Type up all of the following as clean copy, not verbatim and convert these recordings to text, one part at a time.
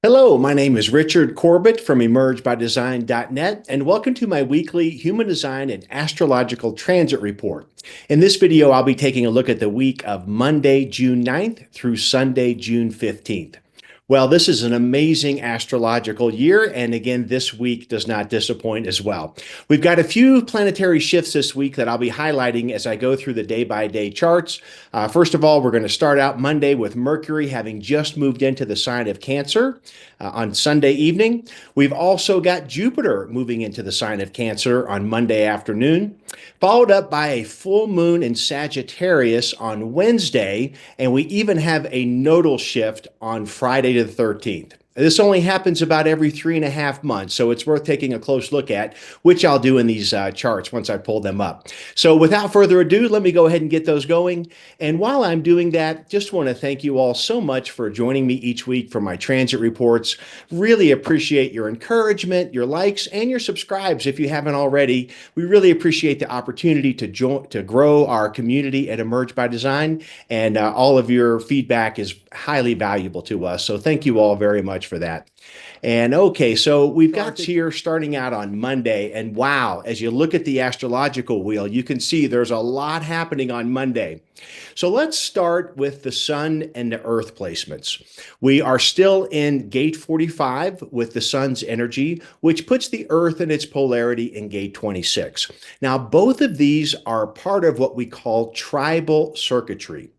Hello, my name is Richard Corbett from emergebydesign.net, and welcome to my weekly Human Design and Astrological Transit Report. In this video, I'll be taking a look at the week of Monday, June 9th through Sunday, June 15th. Well, this is an amazing astrological year, and again, this week does not disappoint as well. We've got a few planetary shifts this week that I'll be highlighting as I go through the day-by-day charts. First of all, we're going to start out Monday with Mercury having just moved into the sign of Cancer on Sunday evening. We've also got Jupiter moving into the sign of Cancer on Monday afternoon, followed up by a full moon in Sagittarius on Wednesday, and we even have a nodal shift on Friday the 13th. This only happens about every 3.5 months, so it's worth taking a close look at, which I'll do in these charts once I pull them up. So without further ado, let me go ahead and get those going. And while I'm doing that, just want to thank you all so much for joining me each week for my transit reports. Really appreciate your encouragement, your likes, and your subscribes if you haven't already. We really appreciate the opportunity to grow our community at Emerge by Design, and all of your feedback is highly valuable to us. So thank you all very much for that. And okay, so we've got here starting out on Monday, and wow, as you look at the astrological wheel, you can see there's a lot happening on Monday. So let's start with the sun and the earth placements. We are still in gate 45 with the sun's energy, which puts the earth and its polarity in gate 26. Now, both of these are part of what we call tribal circuitry.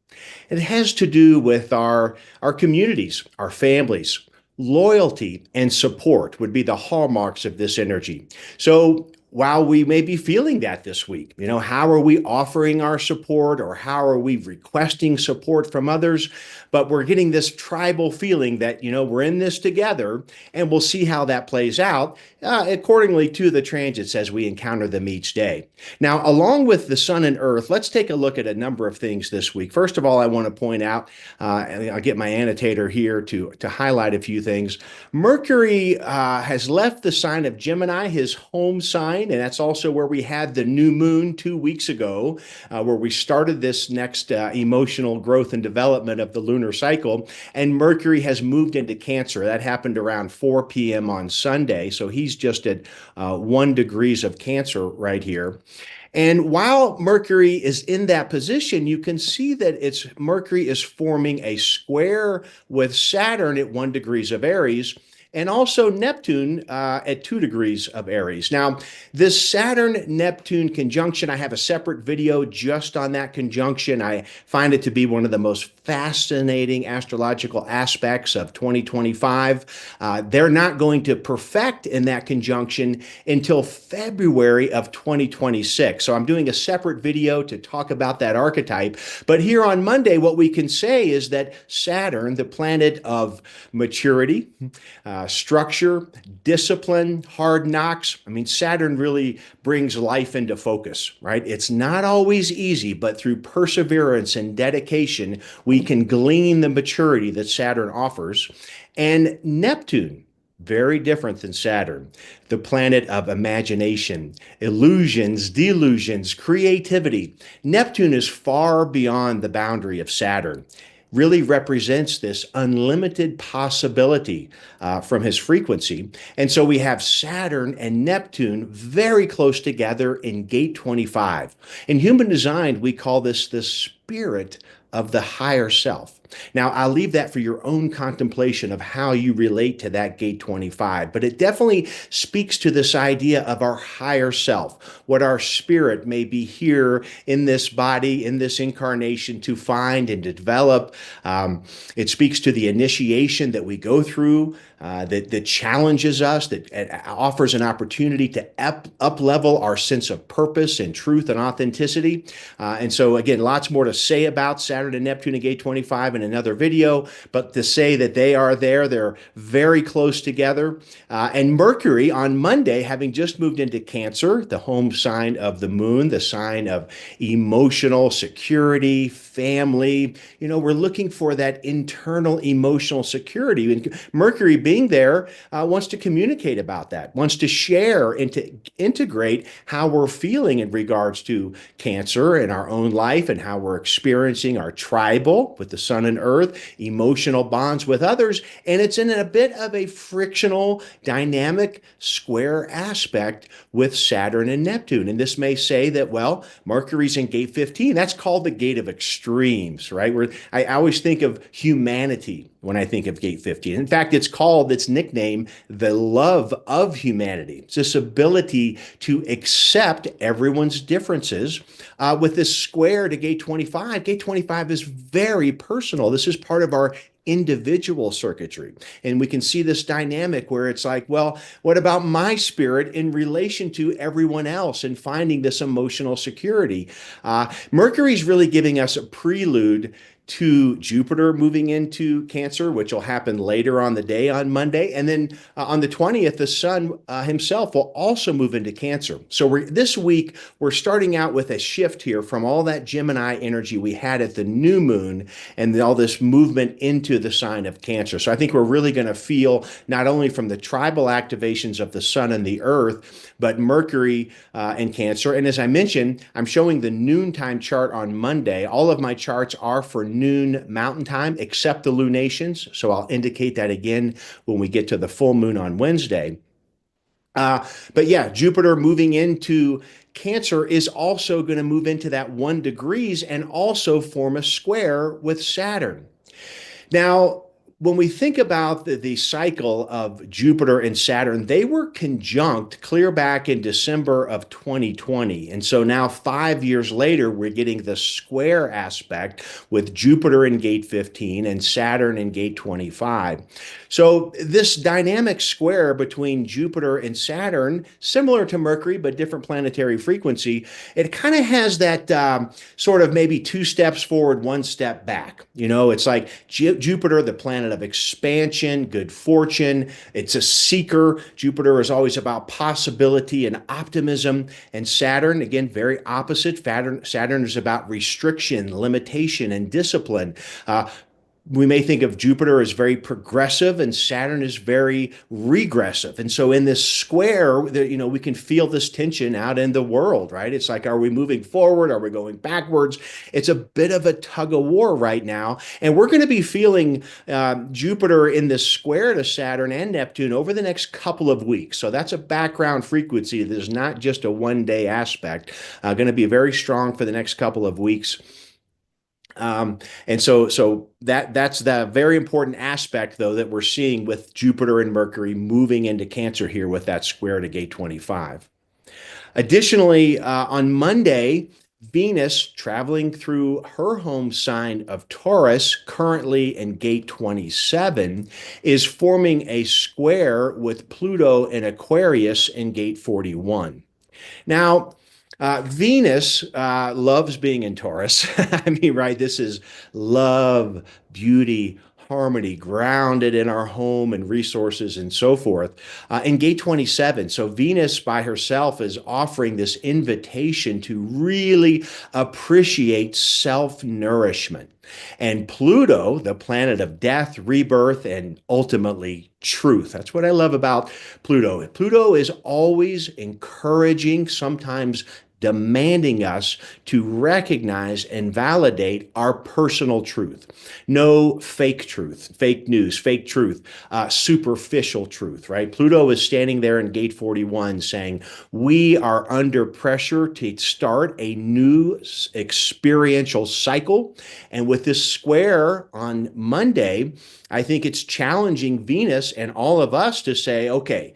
It has to do with our communities, our families. Loyalty and support would be the hallmarks of this energy. So while we may be feeling that this week, how are we offering our support, or how are we requesting support from others? But we're getting this tribal feeling that, we're in this together, and we'll see how that plays out accordingly to the transits as we encounter them each day. Now, along with the sun and earth, let's take a look at a number of things this week. First of all, I want to point out, and I'll get my annotator here to highlight a few things. Mercury has left the sign of Gemini, his home sign, and that's also where we had the new moon 2 weeks ago, where we started this next emotional growth and development of the lunar cycle. And Mercury has moved into Cancer. That happened around 4 p.m. on Sunday. So he's just at 1 degrees of Cancer right here. And while Mercury is in that position, you can see that Mercury is forming a square with Saturn at 1 degrees of Aries, and also Neptune at 2 degrees of Aries. Now, this Saturn-Neptune conjunction, I have a separate video just on that conjunction. I find it to be one of the most fascinating astrological aspects of 2025. They're not going to perfect in that conjunction until February of 2026. So I'm doing a separate video to talk about that archetype. But here on Monday, what we can say is that Saturn, the planet of maturity, structure, discipline, hard knocks. Saturn really brings life into focus, right? It's not always easy, but through perseverance and dedication, we can glean the maturity that Saturn offers. And Neptune, very different than Saturn, the planet of imagination, illusions, delusions, creativity. Neptune is far beyond the boundary of Saturn. Really represents this unlimited possibility from his frequency. And so we have Saturn and Neptune very close together in gate 25. In human design, we call this the spirit of the higher self. Now, I'll leave that for your own contemplation of how you relate to that gate 25, but it definitely speaks to this idea of our higher self, what our spirit may be here in this body, in this incarnation to find and to develop. It speaks to the initiation that we go through, that challenges us, that offers an opportunity to up-level our sense of purpose and truth and authenticity. And so, again, lots more to say about Saturn and Neptune in gate 25 in another video, but to say that they are there, they're very close together. And Mercury on Monday, having just moved into Cancer, the home sign of the moon, the sign of emotional security, family, we're looking for that internal emotional security. And Mercury being there wants to communicate about that, wants to share and to integrate how we're feeling in regards to Cancer in our own life and how we're experiencing our our tribal with the sun and earth, emotional bonds with others, and it's in a bit of a frictional, dynamic square aspect with Saturn and Neptune. And this may say that, well, Mercury's in gate 15. That's called the gate of extremes, right? Where I always think of humanity when I think of gate 15. In fact, its nickname, the love of humanity. It's this ability to accept everyone's differences. With this square to gate 25, gate 25 is very personal. This is part of our individual circuitry. And we can see this dynamic where it's like, well, what about my spirit in relation to everyone else and finding this emotional security? Mercury's really giving us a prelude to Jupiter moving into Cancer, which will happen later on the day on Monday. And then on the 20th, the sun himself will also move into Cancer. So this week, we're starting out with a shift here from all that Gemini energy we had at the new moon and all this movement into the sign of Cancer. So I think we're really going to feel not only from the tribal activations of the sun and the earth, but Mercury in Cancer. And as I mentioned, I'm showing the noontime chart on Monday. All of my charts are for noon mountain time, except the lunations. So I'll indicate that again when we get to the full moon on Wednesday. But yeah, Jupiter moving into Cancer is also going to move into that 1 degrees and also form a square with Saturn. Now, when we think about the cycle of Jupiter and Saturn, they were conjunct clear back in December of 2020. And so now 5 years later, we're getting the square aspect with Jupiter in gate 15 and Saturn in gate 25. So this dynamic square between Jupiter and Saturn, similar to Mercury, but different planetary frequency, it kind of has that sort of maybe 2 steps forward, 1 step back. You know, it's like Jupiter, the planet of expansion, good fortune. It's a seeker. Jupiter is always about possibility and optimism. And Saturn, again, very opposite. Saturn is about restriction, limitation, and discipline. We may think of Jupiter as very progressive and Saturn is very regressive. And so in this square, we can feel this tension out in the world, right? It's like, are we moving forward? Are we going backwards? It's a bit of a tug of war right now. And we're going to be feeling Jupiter in this square to Saturn and Neptune over the next couple of weeks. So that's a background frequency that is not just a one-day aspect. Going to be very strong for the next couple of weeks. And so that's the very important aspect, though, that we're seeing with Jupiter and Mercury moving into Cancer here with that square to gate 25. Additionally, on Monday, Venus traveling through her home sign of Taurus, currently in gate 27, is forming a square with Pluto in Aquarius in gate 41. Now, Venus loves being in Taurus. I mean, right? This is love, beauty, harmony, grounded in our home and resources and so forth. In gate 27, so Venus by herself is offering this invitation to really appreciate self-nourishment. And Pluto, the planet of death, rebirth, and ultimately truth. That's what I love about Pluto. Pluto is always encouraging, sometimes demanding us to recognize and validate our personal truth. No fake truth, fake news, fake truth, superficial truth, right? Pluto is standing there in gate 41 saying, we are under pressure to start a new experiential cycle. And with this square on Monday, I think it's challenging Venus and all of us to say, okay,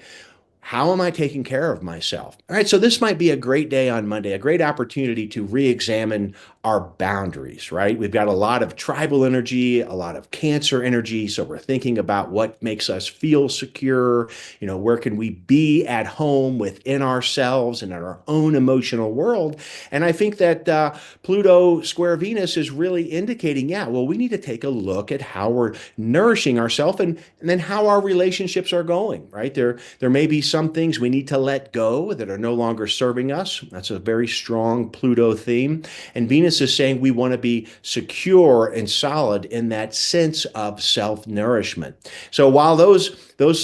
how am I taking care of myself? All right, so this might be a great day on Monday, a great opportunity to re-examine our boundaries, right? We've got a lot of tribal energy, a lot of Cancer energy, so we're thinking about what makes us feel secure, where can we be at home within ourselves and in our own emotional world. And I think that Pluto square Venus is really indicating, we need to take a look at how we're nourishing ourselves and then how our relationships are going, right? There may be some things we need to let go that are no longer serving us. That's a very strong Pluto theme. And Venus Uranus is saying we want to be secure and solid in that sense of self-nourishment. So while those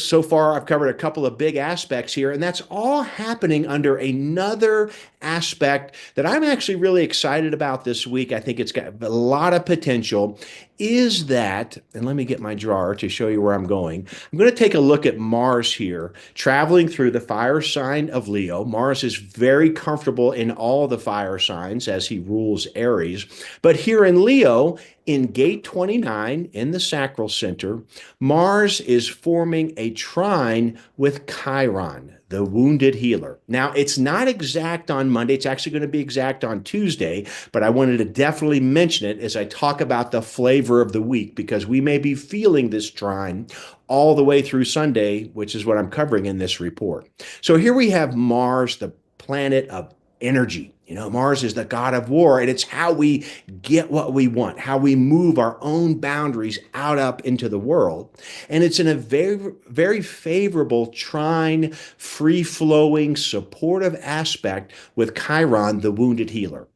so far, I've covered a couple of big aspects here, and that's all happening under another aspect that I'm actually really excited about this week. I think it's got a lot of potential. Is that, and let me get my drawer to show you where I'm going. I'm going to take a look at Mars here, traveling through the fire sign of Leo. Mars is very comfortable in all the fire signs as he rules Aries. But here in Leo, in gate 29 in the sacral center, Mars is forming a trine with Chiron, the wounded healer. Now, it's not exact on Monday. It's actually going to be exact on Tuesday, but I wanted to definitely mention it as I talk about the flavor of the week, because we may be feeling this trine all the way through Sunday, which is what I'm covering in this report. So here we have Mars, the planet of energy. Mars is the god of war, and it's how we get what we want, how we move our own boundaries out up into the world. And it's in a very, very favorable trine, free-flowing, supportive aspect with Chiron, the wounded healer.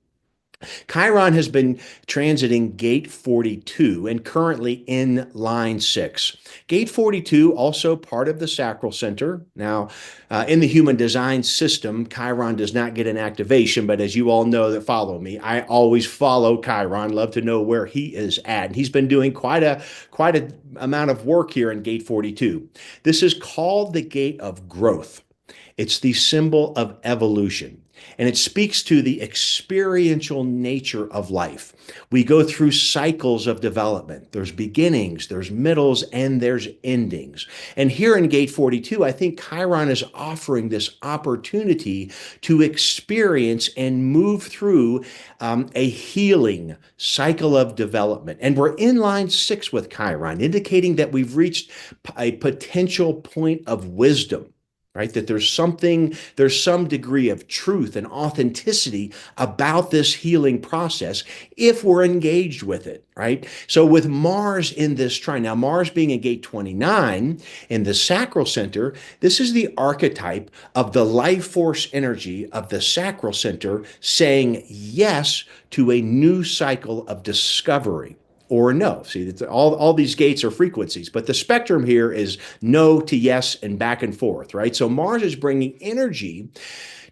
Chiron has been transiting gate 42 and currently in line 6. Gate 42, also part of the sacral center. Now, in the human design system, Chiron does not get an activation, but as you all know that follow me, I always follow Chiron, love to know where he is at. And he's been doing quite a amount of work here in gate 42. This is called the gate of growth. It's the symbol of evolution. And it speaks to the experiential nature of life. We go through cycles of development. There's beginnings, there's middles, and there's endings. And here in gate 42, I think Chiron is offering this opportunity to experience and move through a healing cycle of development. And we're in line 6 with Chiron, indicating that we've reached a potential point of wisdom. Right? That there's some degree of truth and authenticity about this healing process if we're engaged with it, right? So with Mars in this trine, now Mars being in gate 29 in the sacral center, this is the archetype of the life force energy of the sacral center saying yes to a new cycle of discovery. Or no. See, all these gates are frequencies, but the spectrum here is no to yes and back and forth, right? So Mars is bringing energy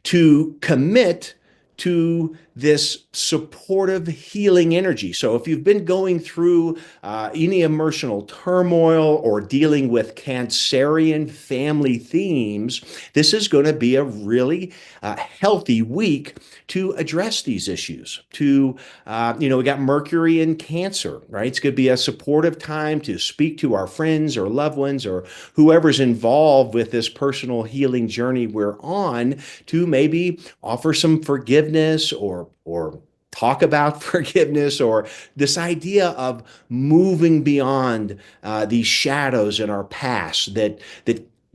to commit to this supportive healing energy. So if you've been going through any emotional turmoil or dealing with Cancerian family themes, this is going to be a really healthy week to address these issues. We got Mercury in Cancer, right? It's going to be a supportive time to speak to our friends or loved ones or whoever's involved with this personal healing journey we're on to maybe offer some forgiveness or talk about forgiveness, or this idea of moving beyond these shadows in our past that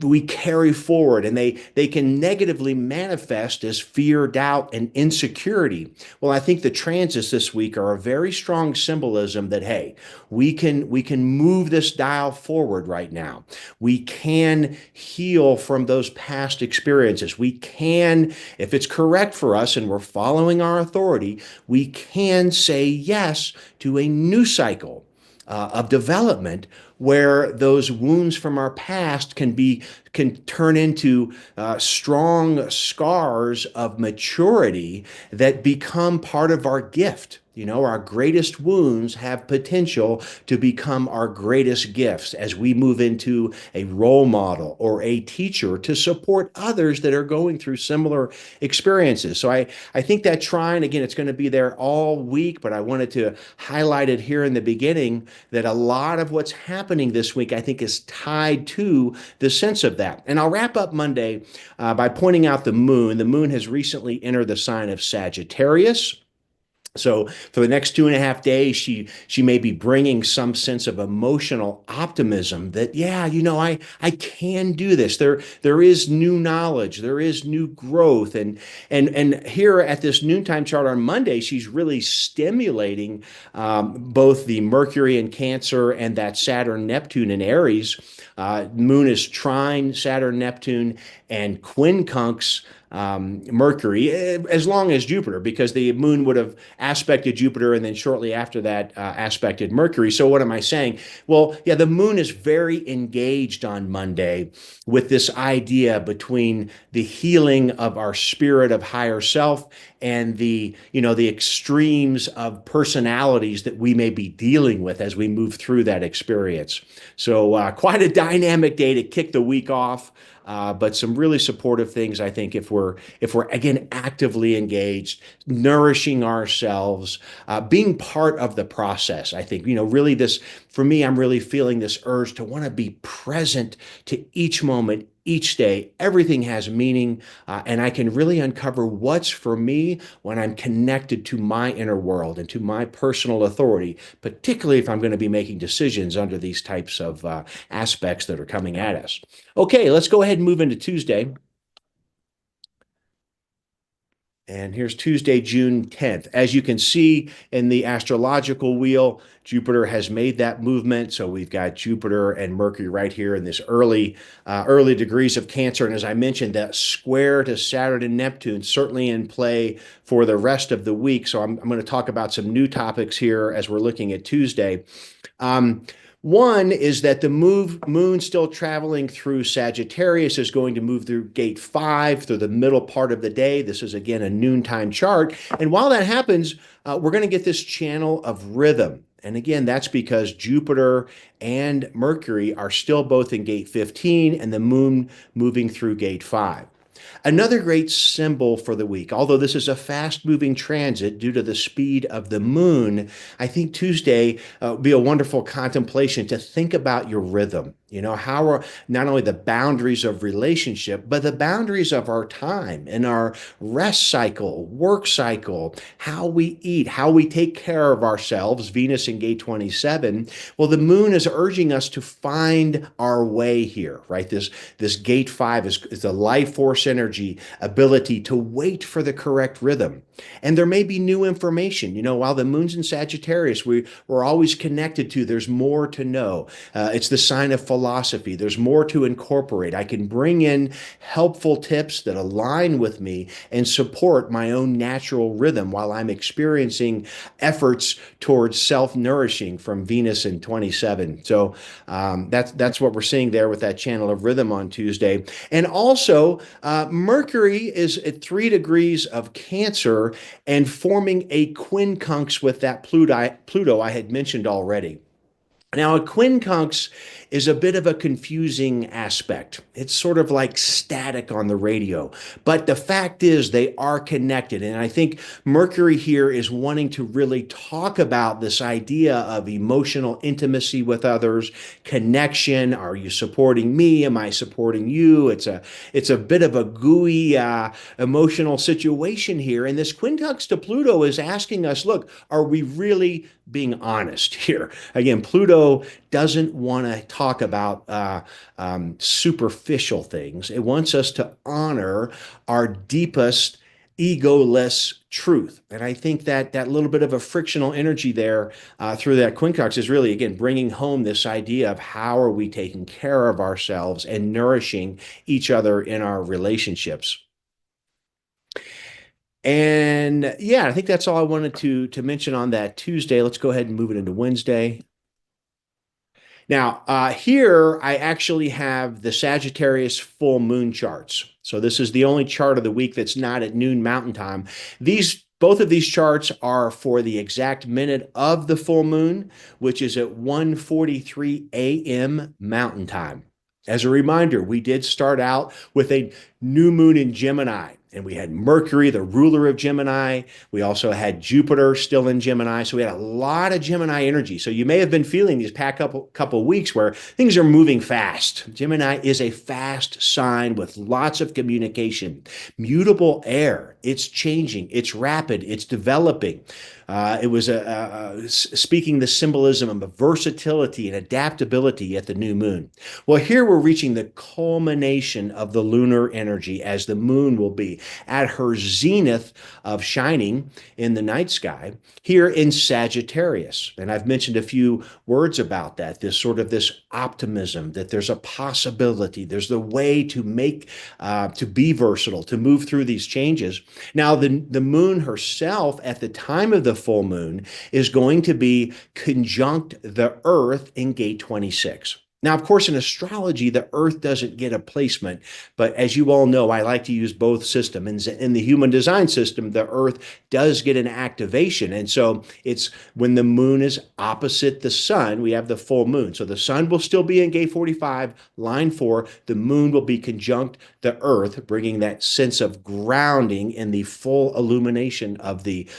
we carry forward, and they can negatively manifest as fear, doubt, and insecurity. Well, I think the transits this week are a very strong symbolism that, hey, we can move this dial forward right now. We can heal from those past experiences. We can, if it's correct for us and we're following our authority, we can say yes to a new cycle of development where those wounds from our past can turn into strong scars of maturity that become part of our gift. Our greatest wounds have potential to become our greatest gifts as we move into a role model or a teacher to support others that are going through similar experiences. So I think that trine, again, it's going to be there all week, but I wanted to highlight it here in the beginning that a lot of what's happening this week, I think, is tied to the sense of that. And I'll wrap up Monday by pointing out the moon. The moon has recently entered the sign of Sagittarius. So for the next 2.5 days, she may be bringing some sense of emotional optimism that, yeah, I can do this. There is new knowledge. There is new growth. And here at this noontime chart on Monday, she's really stimulating both the Mercury in Cancer and that Saturn, Neptune in Aries. Moon is trine Saturn, Neptune, and quincunx Mercury, as long as Jupiter, because the moon would have aspected Jupiter and then shortly after that aspected Mercury. So what am I saying? Well, yeah, the moon is very engaged on Monday with this idea between the healing of our spirit of higher self and the extremes of personalities that we may be dealing with as we move through that experience. So quite a dynamic day to kick the week off. But some really supportive things, I think, if we're again actively engaged, nourishing ourselves, being part of the process. I think, really this, for me, I'm really feeling this urge to want to be present to each moment, each day. Everything has meaning, and I can really uncover what's for me when I'm connected to my inner world and to my personal authority, particularly if I'm going to be making decisions under these types of aspects that are coming at us. Okay, let's go ahead and move into Tuesday. And here's Tuesday, June 10th. As you can see in the astrological wheel, Jupiter has made that movement. So we've got Jupiter and Mercury right here in this early degrees of Cancer. And as I mentioned, that square to Saturn and Neptune certainly in play for the rest of the week. So I'm going to talk about some new topics here as we're looking at Tuesday. One is that the moon still traveling through Sagittarius is going to move through gate 5 through the middle part of the day. This is, again, a noontime chart. And while that happens, we're going to get this channel of rhythm. And again, that's because Jupiter and Mercury are still both in gate 15 and the moon moving through gate 5. Another great symbol for the week, although this is a fast-moving transit due to the speed of the moon, I think Tuesday will be a wonderful contemplation to think about your rhythm. How are not only the boundaries of relationship, but the boundaries of our time and our rest cycle, work cycle, how we eat, how we take care of ourselves, Venus in gate 27. Well, the moon is urging us to find our way here, right? This gate 5 is the life force energy, ability to wait for the correct rhythm. And there may be new information. While the moon's in Sagittarius, we're always connected to, there's more to know. It's the sign of philosophy. There's more to incorporate. I can bring in helpful tips that align with me and support my own natural rhythm while I'm experiencing efforts towards self-nourishing from Venus in 27. So that's what we're seeing there with that channel of rhythm on Tuesday. And also, Mercury is at 3 degrees of Cancer and forming a quincunx with that Pluto I had mentioned already. Now, a quincunx is a bit of a confusing aspect. It's sort of like static on the radio. But the fact is they are connected. And I think Mercury here is wanting to really talk about this idea of emotional intimacy with others, connection. Are you supporting me? Am I supporting you? It's a bit of a gooey emotional situation here. And this quincunx to Pluto is asking us, look, are we really being honest here? Again, Pluto doesn't want to talk about superficial things. It wants us to honor our deepest egoless truth. And I think that little bit of a frictional energy there through that quincunx is really, again, bringing home this idea of how are we taking care of ourselves and nourishing each other in our relationships. And yeah, I think that's all I wanted to mention on that Tuesday. Let's go ahead and move it into Wednesday. Now, here I actually have the Sagittarius full moon charts. So this is the only chart of the week that's not at noon Mountain Time. Both of these charts are for the exact minute of the full moon, which is at 1:43 a.m. Mountain Time. As a reminder, we did start out with a new moon in Gemini, and we had Mercury, the ruler of Gemini. We also had Jupiter still in Gemini. So we had a lot of Gemini energy. So you may have been feeling these past couple weeks where things are moving fast. Gemini is a fast sign with lots of communication, mutable air. It's changing, it's rapid, it's developing. It was speaking the symbolism of versatility and adaptability at the new moon. Well, here we're reaching the culmination of the lunar energy as the moon will be at her zenith of shining in the night sky here in Sagittarius. And I've mentioned a few words about that, this optimism that there's a possibility, there's the way to to be versatile, to move through these changes. Now, the moon herself at the time of the full moon is going to be conjunct the Earth in gate 26. Now, of course, in astrology, the Earth doesn't get a placement, but as you all know, I like to use both systems. In the human design system, the Earth does get an activation. And so it's when the moon is opposite the sun, we have the full moon. So the sun will still be in gate 45, line 4. The moon will be conjunct the Earth, bringing that sense of grounding in the full illumination of the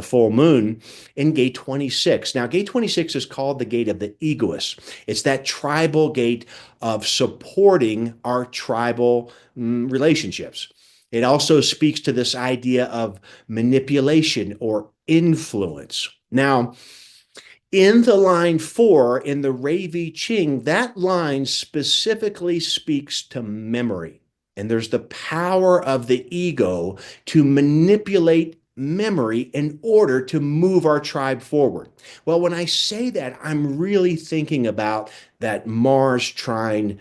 full moon in gate 26. Now, gate 26 is called the gate of the egoist. It's that tribal gate of supporting our tribal relationships. It also speaks to this idea of manipulation or influence. Now, in the line 4, in the Ravi Ching, that line specifically speaks to memory. And there's the power of the ego to manipulate memory in order to move our tribe forward. Well, when I say that, I'm really thinking about that Mars trine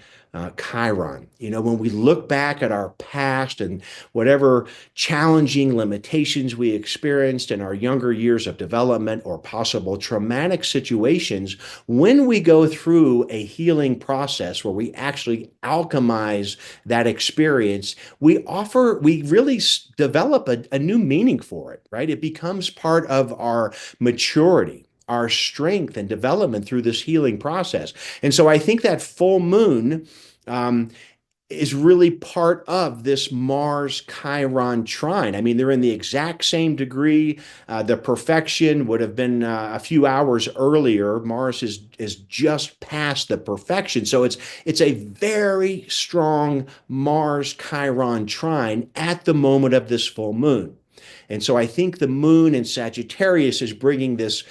Chiron. When we look back at our past and whatever challenging limitations we experienced in our younger years of development or possible traumatic situations, when we go through a healing process where we actually alchemize that experience, we really develop a new meaning for it, right? It becomes part of our maturity, our strength and development through this healing process. And so I think that full moon is really part of this Mars Chiron trine. I mean, they're in the exact same degree. The perfection would have been a few hours earlier. Mars is just past the perfection. So it's a very strong Mars Chiron trine at the moment of this full moon. And so I think the moon in Sagittarius is bringing this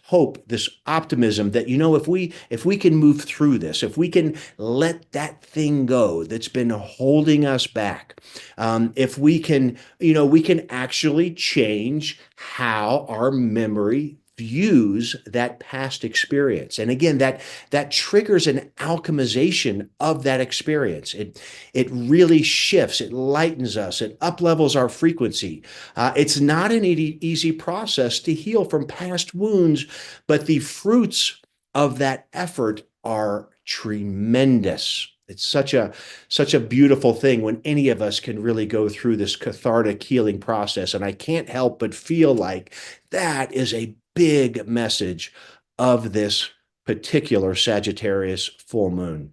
hope, this optimism that, if we can move through this, if we can let that thing go that's been holding us back, if we can, we can actually change how our memory views that past experience. And again, that triggers an alchemization of that experience. It really shifts, it lightens us, it uplevels our frequency. It's not an easy process to heal from past wounds, but the fruits of that effort are tremendous. It's such a beautiful thing when any of us can really go through this cathartic healing process. And I can't help but feel like that is a big message of this particular Sagittarius full moon.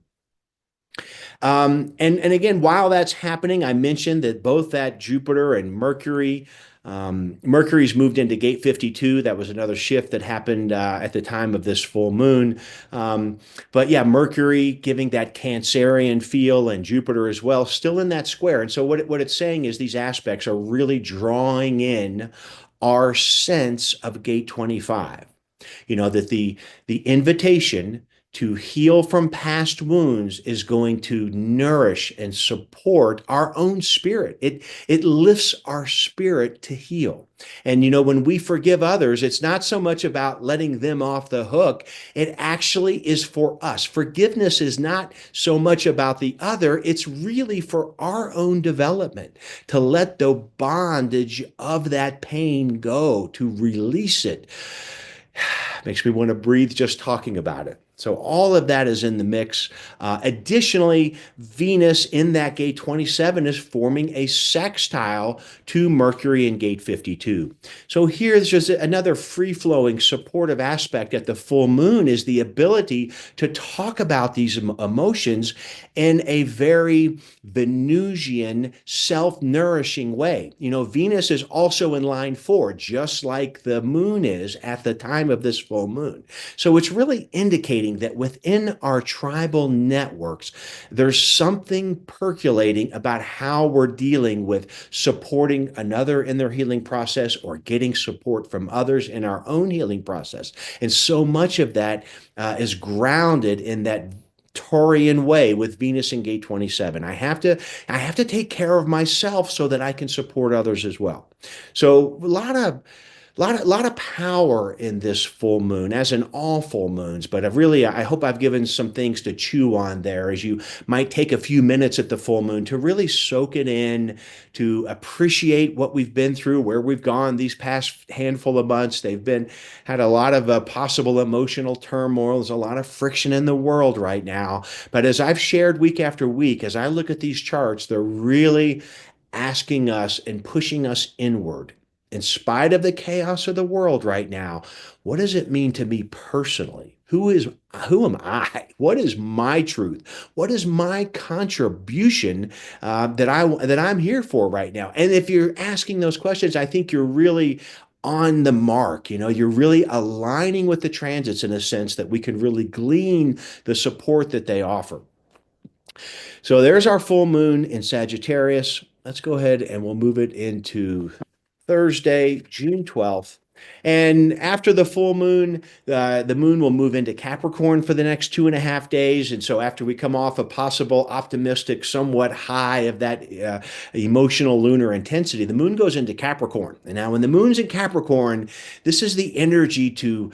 And again, while that's happening, I mentioned that both that Jupiter and Mercury, Mercury's moved into gate 52. That was another shift that happened at the time of this full moon. But yeah, Mercury giving that Cancerian feel and Jupiter as well, still in that square. And so what it's saying is these aspects are really drawing in our sense of gate 25. That the invitation to heal from past wounds is going to nourish and support our own spirit. It lifts our spirit to heal. And when we forgive others, it's not so much about letting them off the hook. It actually is for us. Forgiveness is not so much about the other. It's really for our own development, to let the bondage of that pain go, to release it. Makes me want to breathe just talking about it. So all of that is in the mix. Additionally, Venus in that gate 27 is forming a sextile to Mercury in gate 52. So here's just another free-flowing supportive aspect at the full moon is the ability to talk about these emotions in a very Venusian, self-nourishing way. Venus is also in line 4, just like the moon is at the time of this full moon. So it's really indicating indicating that within our tribal networks, there's something percolating about how we're dealing with supporting another in their healing process or getting support from others in our own healing process. And so much of that is grounded in that Taurian way with Venus in gate 27. I have to take care of myself so that I can support others as well. So a lot of power in this full moon, as in all full moons. But I hope I've given some things to chew on there, as you might take a few minutes at the full moon to really soak it in, to appreciate what we've been through, where we've gone these past handful of months. Had a lot of possible emotional turmoil. There's a lot of friction in the world right now. But as I've shared week after week, as I look at these charts, they're really asking us and pushing us inward. In spite of the chaos of the world right now, what does it mean to me personally? Who am I? What is my truth? What is my contribution that I'm here for right now? And if you're asking those questions, I think you're really on the mark. You're really aligning with the transits in a sense that we can really glean the support that they offer. So there's our full moon in Sagittarius. Let's go ahead and we'll move it into Thursday, June 12th. And after the full moon, the moon will move into Capricorn for the next 2.5 days. And so after we come off a possible optimistic, somewhat high of that emotional lunar intensity, the moon goes into Capricorn. And now when the moon's in Capricorn, this is the energy to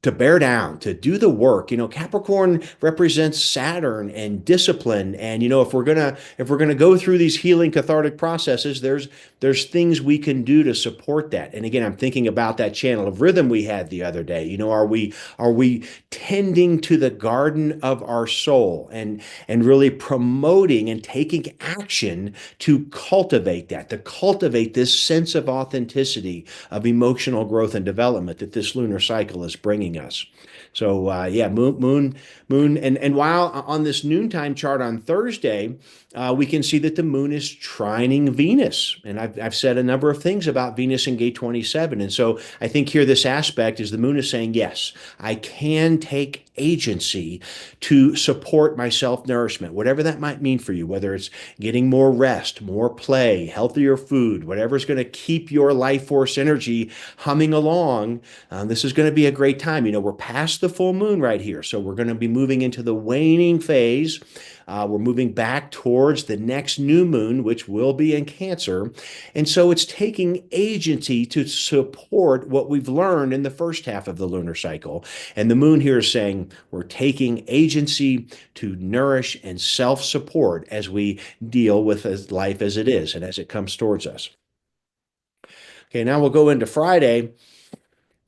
bear down, to do the work. Capricorn represents Saturn and discipline. And if we're gonna go through these healing cathartic processes, there's things we can do to support that. And again, I'm thinking about that channel of rhythm we had the other day. Are we tending to the garden of our soul and really promoting and taking action to cultivate that, to cultivate this sense of authenticity, of emotional growth and development that this lunar cycle is bringing us. So yeah, moon, and while on this noontime chart on Thursday, we can see that the moon is trining Venus, and I've said a number of things about Venus in gate 27, and so I think here this aspect is the moon is saying, yes, I can take agency to support my self-nourishment, whatever that might mean for you, whether it's getting more rest, more play, healthier food, whatever's going to keep your life force energy humming along. This is going to be a great time. We're past the full moon right here, so we're going to be moving into the waning phase. We're moving back towards the next new moon, which will be in Cancer. And so it's taking agency to support what we've learned in the first half of the lunar cycle. And the moon here is saying we're taking agency to nourish and self-support as we deal with life as it is and as it comes towards us. Okay, now we'll go into Friday.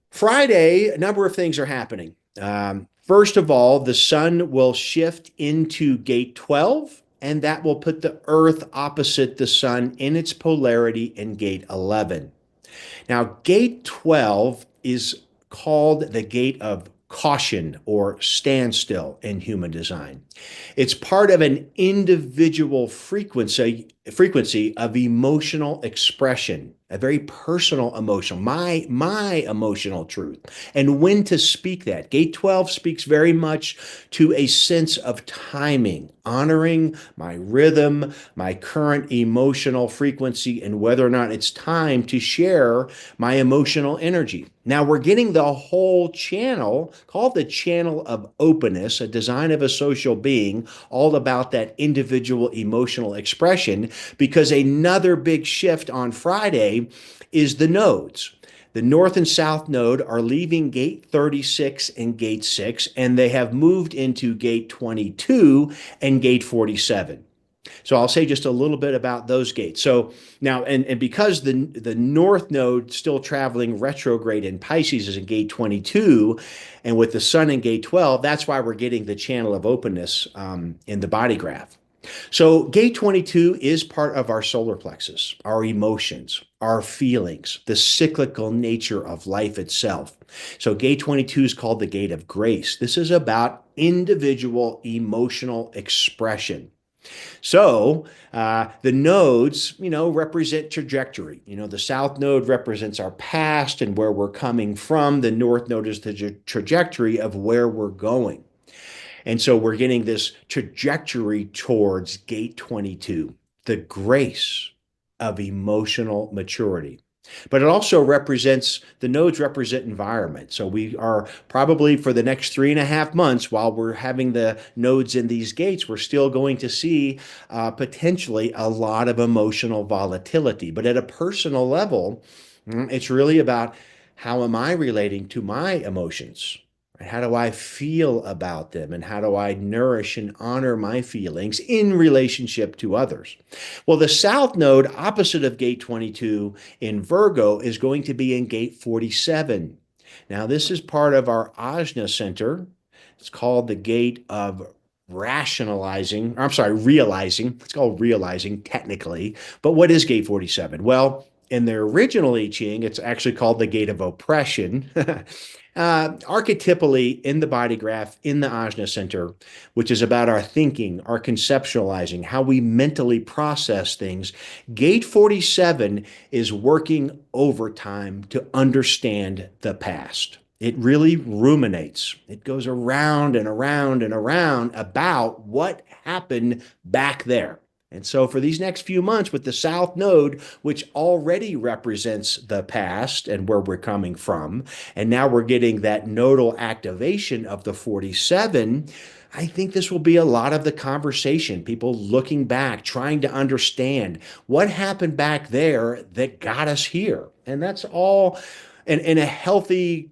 Friday, a number of things are happening. First of all, the sun will shift into gate 12, and that will put the Earth opposite the sun in its polarity in gate 11. Now, gate 12 is called the gate of caution or standstill in human design. It's part of an individual frequency of emotional expression, a very personal emotion, my emotional truth, and when to speak that. Gate 12 speaks very much to a sense of timing, honoring my rhythm, my current emotional frequency, and whether or not it's time to share my emotional energy. Now we're getting the whole channel called the channel of openness, a design of a social being, all about that individual emotional expression, because another big shift on Friday is the nodes. The north and south node are leaving gate 36 and gate 6, and they have moved into gate 22 and gate 47. So I'll say just a little bit about those gates. So now, and because the north node still traveling retrograde in Pisces is in gate 22, and with the sun in gate 12, that's why we're getting the channel of openness in the body graph. So gate 22 is part of our solar plexus, our emotions, our feelings, the cyclical nature of life itself. So gate 22 is called the gate of grace. This is about individual emotional expression. So the nodes, represent trajectory. The south node represents our past and where we're coming from. The north node is the trajectory of where we're going. And so we're getting this trajectory towards gate 22, the grace of emotional maturity. But it also represents, the nodes represent environment. So we are probably for the next 3.5 months, while we're having the nodes in these gates, we're still going to see potentially a lot of emotional volatility. But at a personal level, it's really about how am I relating to my emotions? How do I feel about them? And how do I nourish and honor my feelings in relationship to others? Well, the South Node, opposite of gate 22 in Virgo, is going to be in gate 47. Now, this is part of our Ajna Center. It's called the gate of rationalizing, or I'm sorry, realizing. It's called realizing technically. But what is gate 47? Well, in the original I Ching, it's actually called the gate of oppression. Archetypally, in the body graph, in the Ajna Center, which is about our thinking, our conceptualizing, how we mentally process things, gate 47 is working overtime to understand the past. It really ruminates. It goes around and around and around about what happened back there. And so for these next few months with the South Node, which already represents the past and where we're coming from, and now we're getting that nodal activation of the 47, I think this will be a lot of the conversation. People looking back, trying to understand what happened back there that got us here. And that's all in a healthy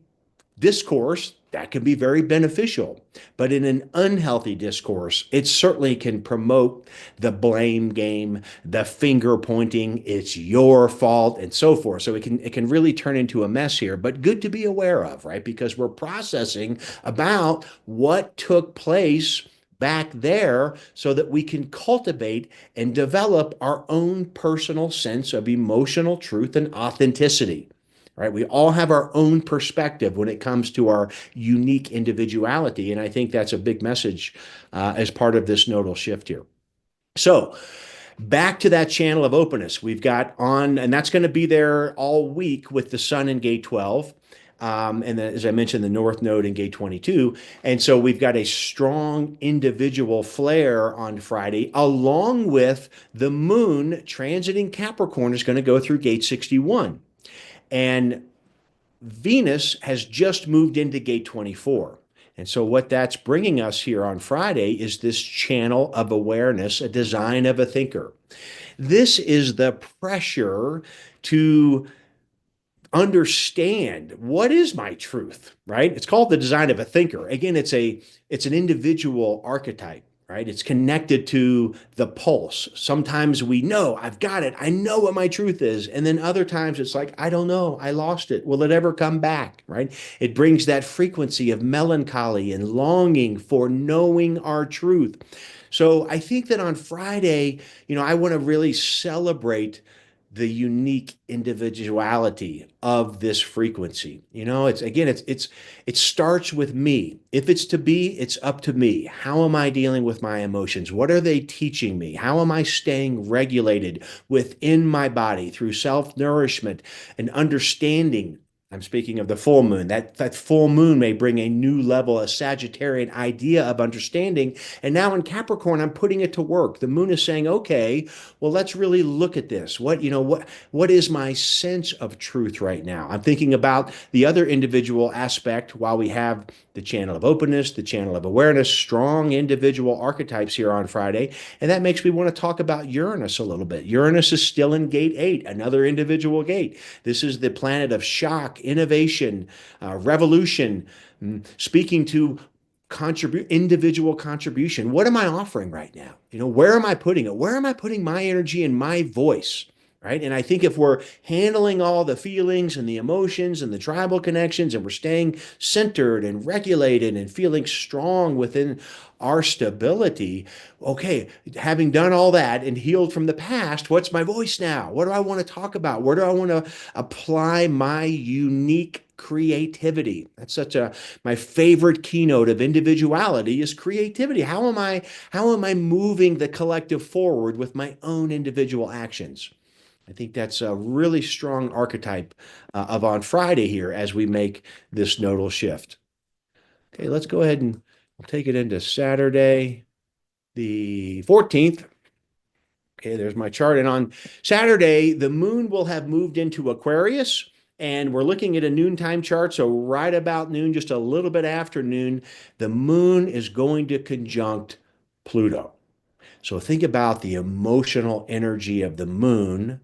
discourse, that can be very beneficial. But in an unhealthy discourse, it certainly can promote the blame game, the finger pointing, it's your fault, and so forth. So it can really turn into a mess here, but good to be aware of, right? Because we're processing about what took place back there so that we can cultivate and develop our own personal sense of emotional truth and authenticity. Right? We all have our own perspective when it comes to our unique individuality. And I think that's a big message as part of this nodal shift here. So, back to that channel of openness we've got on, and that's going to be there all week with the sun in gate 12. And then, as I mentioned, the North Node in gate 22. And so we've got a strong individual flare on Friday, along with the moon transiting Capricorn is going to go through gate 61. And Venus has just moved into gate 24. And so what that's bringing us here on Friday is this channel of awareness, a design of a thinker. This is the pressure to understand what is my truth, right? It's called the design of a thinker. Again, it's an individual archetype, right? It's connected to the pulse. Sometimes we know, I've got it. I know what my truth is. And then other times it's like, I don't know. I lost it. Will it ever come back, right? It brings that frequency of melancholy and longing for knowing our truth. So I think that on Friday, I want to really celebrate the unique individuality of this frequency. It starts with me. If it's to be, it's up to me. How am I dealing with my emotions? What are they teaching me? How am I staying regulated within my body through self-nourishment and understanding? I'm speaking of the full moon. That full moon may bring a new level, a Sagittarian idea of understanding. And now in Capricorn, I'm putting it to work. The moon is saying, okay, well, let's really look at this. What is my sense of truth right now? I'm thinking about the other individual aspect while we have the channel of openness, the channel of awareness, strong individual archetypes here on Friday. And that makes me want to talk about Uranus a little bit. Uranus is still in gate 8, another individual gate. This is the planet of shock, innovation, revolution, speaking to individual contribution. What am I offering right now? Where am I putting it? Where am I putting my energy and my voice? right? And I think if we're handling all the feelings and the emotions and the tribal connections, and we're staying centered and regulated and feeling strong within our stability, okay, having done all that and healed from the past, what's my voice now? What do I want to talk about? Where do I want to apply my unique creativity? That's such a my favorite keynote of individuality is creativity. How am I moving the collective forward with my own individual actions? I think that's a really strong archetype of on Friday here as we make this nodal shift. Okay, let's go ahead and take it into Saturday, the 14th. Okay, there's my chart. And on Saturday, the moon will have moved into Aquarius, and we're looking at a noontime chart. So right about noon, just a little bit after noon, the moon is going to conjunct Pluto. So think about the emotional energy of the moon,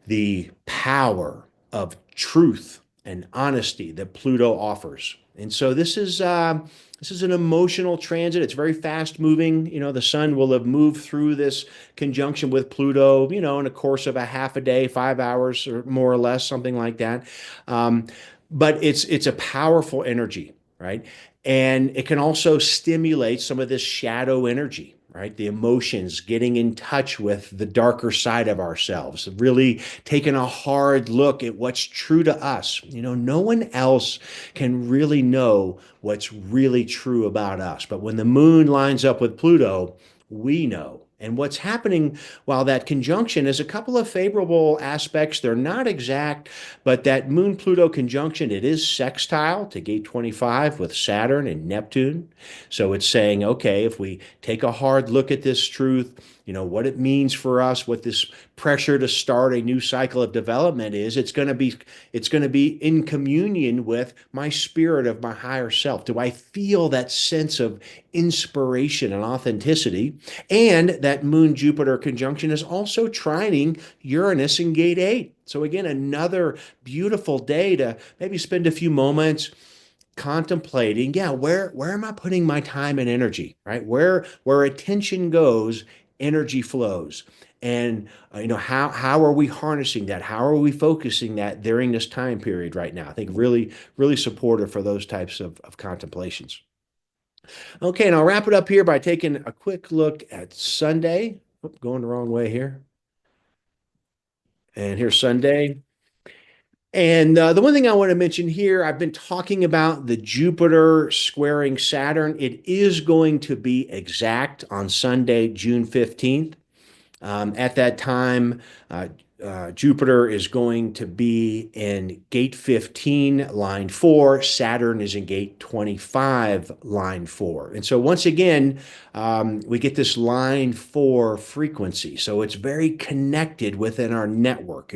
the power of truth and honesty that Pluto offers. And so this is an emotional transit. It's very fast moving. The sun will have moved through this conjunction with Pluto, in a course of a half a day, 5 hours or more or less, something like that. But it's a powerful energy, right? And it can also stimulate some of this shadow energy, right? The emotions, getting in touch with the darker side of ourselves, really taking a hard look at what's true to us. No one else can really know what's really true about us. But when the moon lines up with Pluto, we know. And what's happening while that conjunction is a couple of favorable aspects. They're not exact, but that Moon-Pluto conjunction, it is sextile to gate 25 with Saturn and Neptune. So it's saying, okay, if we take a hard look at this truth, what it means for us, what this pressure to start a new cycle of development is, it's going to be in communion with my spirit of my higher self. Do I feel that sense of inspiration and authenticity? And that Moon Jupiter conjunction is also trining Uranus in gate 8. So again, another beautiful day to maybe spend a few moments contemplating, where am I putting my time and energy, right? Where attention goes, energy flows. And how are we harnessing that? How are we focusing that during this time period right now? I think really, really supportive for those types of contemplations. Okay, and I'll wrap it up here by taking a quick look at Sunday. Oop, going the wrong way here. And here's Sunday. And the one thing I want to mention here, I've been talking about the Jupiter squaring Saturn. It is going to be exact on Sunday, June 15th. At that time, Jupiter is going to be in gate 15, line 4. Saturn is in gate 25, line 4. And so once again, we get this line 4 frequency. So it's very connected within our network.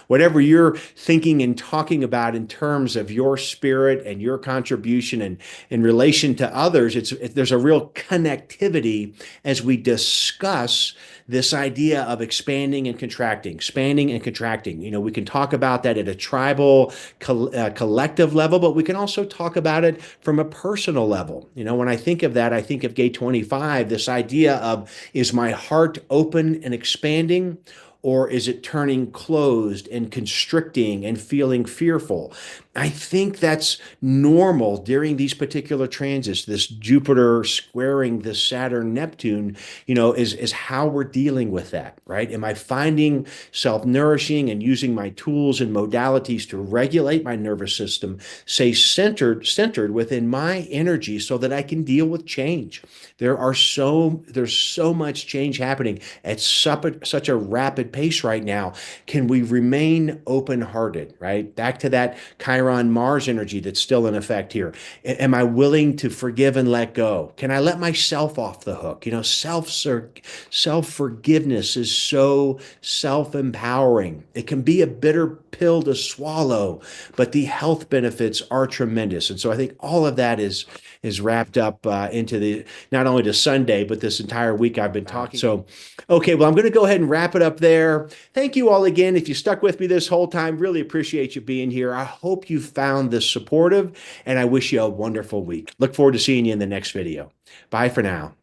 Whatever you're thinking and talking about in terms of your spirit and your contribution and in relation to others, there's a real connectivity as we discuss this idea of expanding and contracting, expanding and contracting. We can talk about that at a tribal, collective level, but we can also talk about it from a personal level. When I think of that, I think of gate 25, this idea of, is my heart open and expanding, or is it turning closed and constricting and feeling fearful? I think that's normal during these particular transits. This Jupiter squaring this Saturn Neptune, is how we're dealing with that, right? Am I finding self-nourishing and using my tools and modalities to regulate my nervous system, stay centered within my energy so that I can deal with change? There's so much change happening at such a rapid pace right now. Can we remain open-hearted, right? Back to that Chiron Mars energy that's still in effect here. Am I willing to forgive and let go? Can I let myself off the hook? Self-forgiveness is so self-empowering. It can be a bitter pill to swallow, but the health benefits are tremendous. And so I think all of that is wrapped up into not only to Sunday, but this entire week I've been talking. So, okay, well, I'm going to go ahead and wrap it up there. Thank you all again. If you stuck with me this whole time, really appreciate you being here. I hope you found this supportive, and I wish you a wonderful week. Look forward to seeing you in the next video. Bye for now.